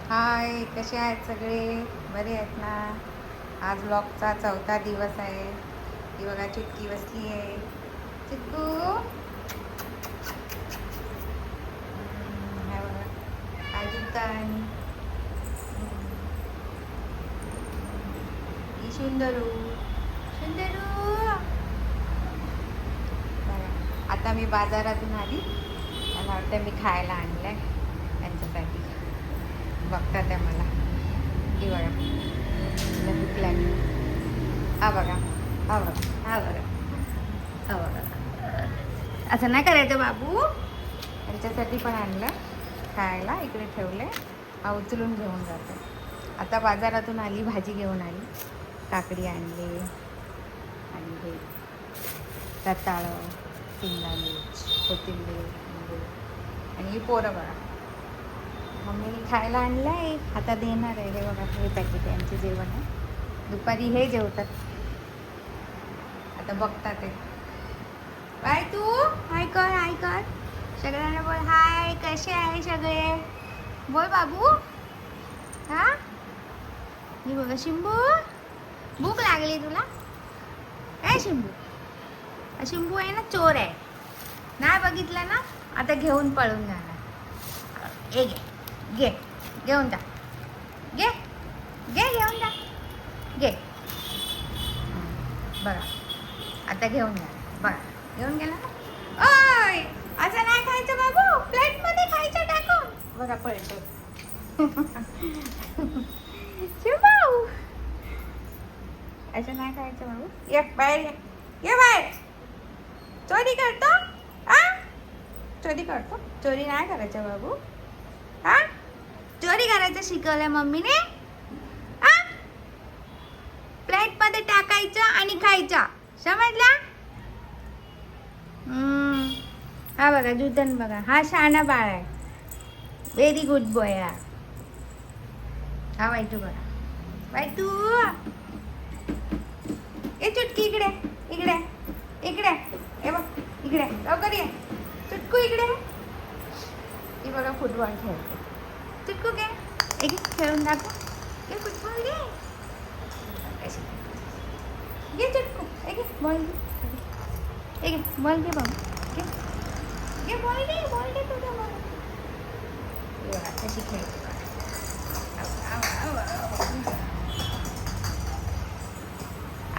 हाय, कसे आहेत सगळे? बरे आहेत ना? आज ब्लॉगचा चौथा दिवस आहे. ही बघा चुटकी बसली आहे. चिक्कू हा बघा अजून ही सुंदरू सुंदरू बघा. आता मी बाजारातून आली. मला वाटतं मी खायला आणलंय त्यांच्यासाठी. बघतात आहे मला. ही बघा मला भूक लागली. हा बघा हा बघा हा बघा हा बघा. असं नाही करायचं बाबू. त्यांच्यासाठी पण आणलं खायला. इकडे ठेवले. हा उचलून घेऊन जातो. आता बाजारातून आली, भाजी घेऊन आली. काकडी आणली आणि हे रताळं, शिमला मिर्च, कोथिंबीर आणि ही पोरं बघा. मम्मीने खायला आणलं आहे. आता देणार आहे. हे बघा हे पॅकेट आहे यांचे जेवण आहे. दुपारी हे जेवतात. आता बघतात ते. बाय तू हाय कर सगळ्यांना बोल हाय. कसे आहे सगळे? बोल बाबू. हा मी बघा शिंबू. भूक लागली तुला? काय शिंबू? शिंबू आहे ना चोर आहे. नाही बघितलं ना आता घेऊन पळून जाणार. घे घे घेऊन जा. घे घे घेऊन जा. घे बघा आता घेऊन जा. बघा घेऊन गेला ना. ओय असं नाही खायचं बाबू. प्लेट मध्ये खायचं टाकून. बघा पळतो. शिवभाऊ असं नाही खायचं बाबू. ये बाहेर ये बाहेर. चोरी करतो आ? चोरी करतो. चोरी नाही करायचं बाबू. हा चोरी करायचं शिकवलंय मम्मीने. हा प्लेट मध्ये टाकायचं आणि खायचं. समजला? हा बघा जुदन बघा. हा शहाणा बाळ आहे. Very good boy. हा बाई तू बघा. बाई तू ए चुटकी इकडे इकडे इकडे. ए बघ इकडे लवकर ये. चुटकू इकडे. ही बघा फुटबॉल खेळते. चुटकू घे. एक खेळून दाखव. घे फुटबॉल घे. घे चुटकू. घे बॉल घे. घे बॉल घे बाबू. घे घे बॉल घे. बॉल घे तुझा बॉल. बघा कशी खेळते.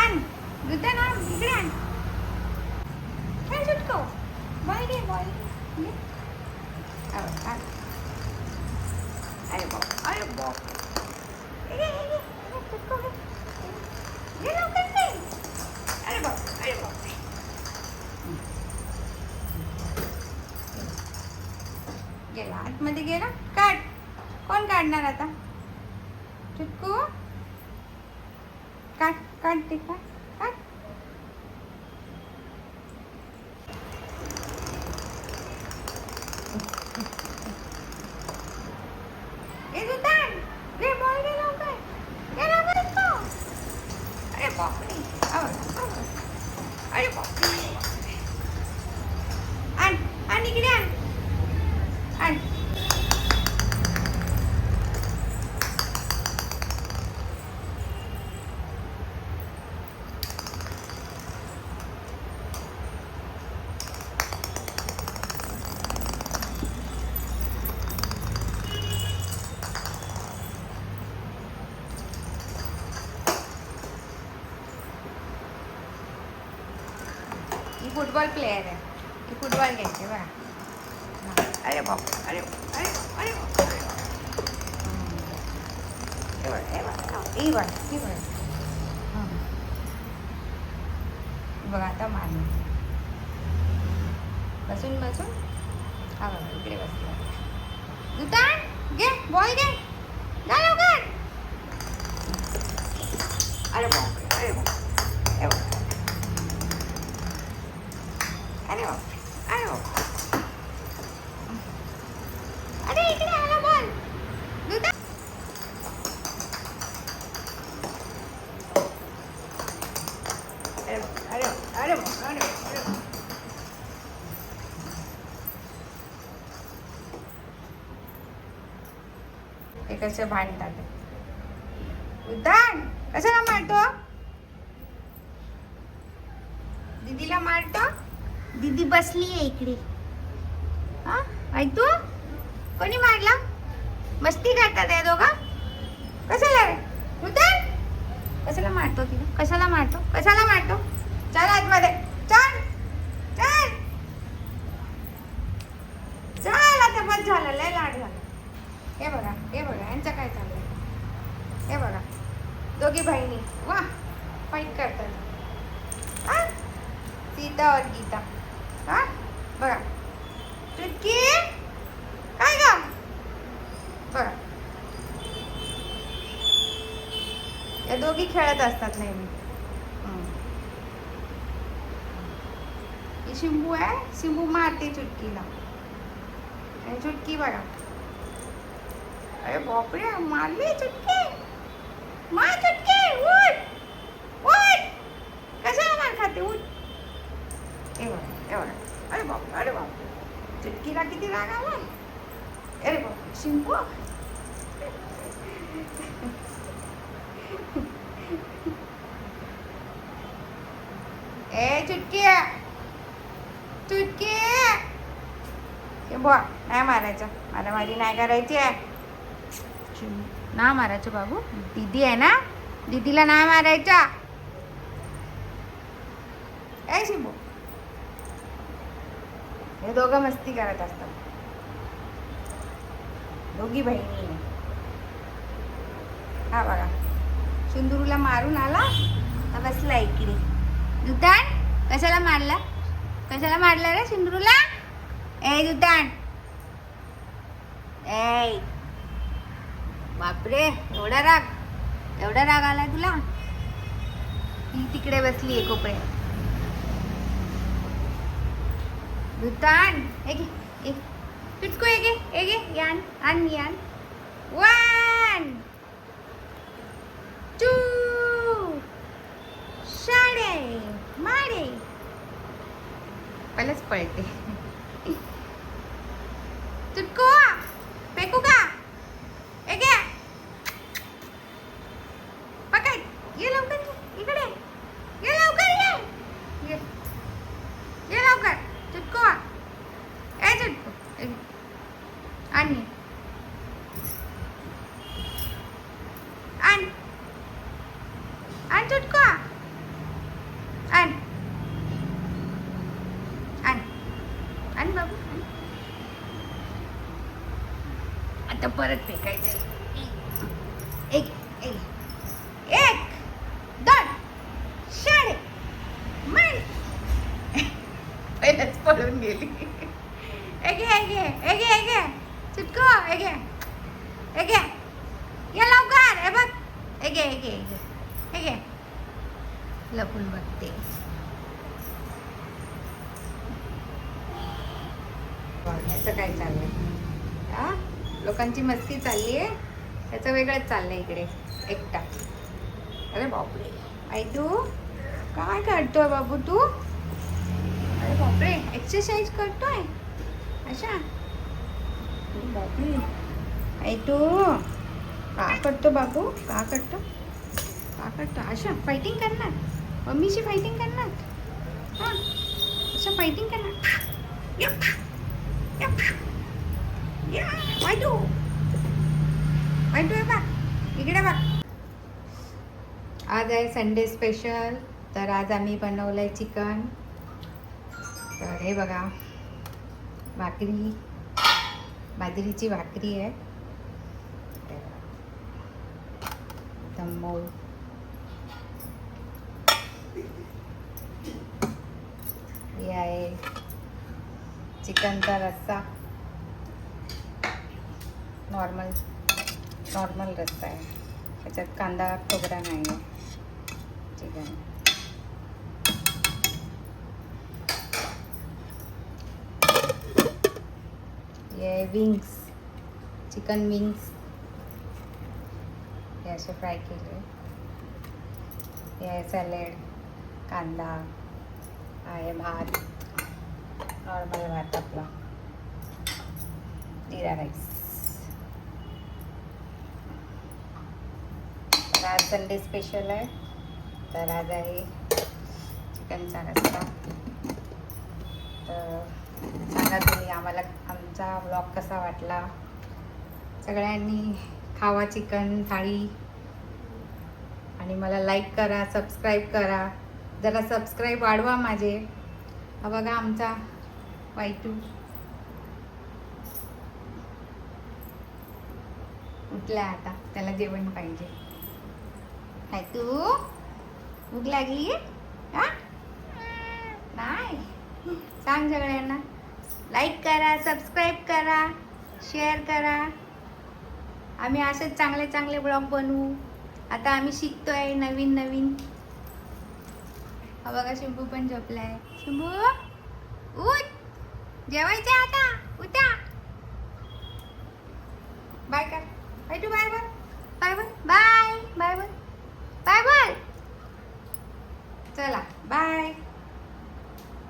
आण दुधा ना इकडे आण. खेळ चुटको. बॉल घे बॉल घे. अरे बाप अरे बाप. घे घे चुटको घे. घे लवकर घे. अरे बाप अरे बाप. गेला आतमध्ये गेला. काढ. कोण काढणार आता? चुटकू काढ काढ ते काढ काढ. ए दुधान घे बॉल घे लवकर. घे लवकर इसको. अरे बापरे. अरे बापरे. आण आण इकडे आण. आण ही फुटबॉल प्लेयर आहे. ही फुटबॉल घ्यायची बघा. अरे बाप अरे अरे अरे ही बघा आता मारणार. बसून बसून हा बघा इकडे बसला. दुधान घे बॉल घे. जा लवकर. अरे बाप अरे बाप अरे बाप अरे बाप अरे बाप. अरे इकडे आला बॉल. दुधान अरे अरे अरे अरे अरे. ते कसे भांडतात. उदान कशाला मारतो? दीदीला मारतो. दीदी बसली आहे इकडे. हा ऐकतो कोणी मारला? मस्ती करतात हे दोघं. कशाला रे उदान? कशाला मारतो तिला? कशाला मारतो? कशाला मारतो? चल आतमध्ये चल चल चल. आता बस झालं, लय लाड झाला. हे बघा यांचं काय चाललंय. हे बघा दोघी बहिणी वा फाईट करतात. हा सीता और गीता. हा बघा चुटकी काय ग बघा. या दोघी खेळत असतात नेहमी. ही शिंबू आहे. शिंबू मारते चुटकीला. आणि चुटकी बघा. अरे बापरे मारली चुटकी. मार चुटकी उठ उठ. कशाला मार खाते उठ. हे बघा. अरे बाप चुटकीला किती राग आला. अरे बाप शिंबू. ए चुटकी चुटकी. बुवा नाही मारायचं. मारामारी नाही करायची आहे. ना मारायचं बाबू. दीदी आहे ना, दीदीला नाही मारायचा. ए शिंबू. हे दोघं मस्ती करत असतात. दोघी बहिणी. हा बघा सुंदरूला मारून आला तर बसला इकडे. दुतान कशाला मारला? कशाला मारला रे सुंदरूला? ए दुतान. ए बापरे एवढा राग आलाय तुला? ती तिकडे बसली आहे कोपऱ्यात. दुतान एक तुझको एक यान आण यान. 1 2 शाळे मारे. पहिलेच पळते. तुझको फेकू का? एक पकड. ये लवकर इकडे. ये लवकर ये लवकर. चुटको ए चुटको आणि आण चुटको आण बाबू. आता परत फेकायचं. एक 2 शाळे मार. पहिलेच पळून गेली. एगे चुटको एगे ये लवकर. हे बघ एगे लपून बघते. याचं काय चाललंय? हा लोकांची मस्ती चालली आहे. त्याचं वेगळंच चाललंय इकडे एकटा. अरे बापरे आई तू काय करतोय बाबू तू? अरे बापरे एक्सरसाइज करतोय अशा. बापरे आई तू का करतो बाबू? का करतो अशा फायटिंग करणार? मम्मीशी फायटिंग करणार? हा अशा फायटिंग करणार? वाईटू बघ इकडे बघ. आज आहे संडे स्पेशल. तर आज आम्ही बनवलंय चिकन. तर हे बघा भाकरी, बाजरीची भाकरी आहे. एकदम मऊ. हे आहे चिकनचा रस्सा. नॉर्मल रस्सा आहे. त्याच्यात कांदा खोबरा नाही आहे. चिकन हे विंग्स, चिकन विंग्स हे असे फ्राय केले. हे आहे सॅलेड, कांदा आहे, भात नॉर्मल भात आपला, जीरा राईस. आज संडे स्पेशल आहे, तर आज आहे चिकनचा रस्सा. तर सांगा तुम्ही आम्हाला आमचा ब्लॉग कसा वाटला. सगळ्यांनी खावा चिकन थाळी आणि मला लाईक करा, सबस्क्राईब करा. जरा सबस्क्राईब वाढवा माझे. हा बघा आमचा वाईटू उठला, आता त्याला जेवण पाहिजे. काय तू भूक लागली हा? नाही सांग सगळ्यांना लाईक करा, सबस्क्राईब करा, शेअर करा. आम्ही असेच चांगले चांगले ब्लॉग बनवू. आता आम्ही शिकतोय नवीन नवीन. हा बघा शिंबू पण झोपलाय. शिंबू उठ, जेवायचं आता, उठा. बाय कर, bye too, bye bye bye bye bye bye bye bye bye. चला बाय.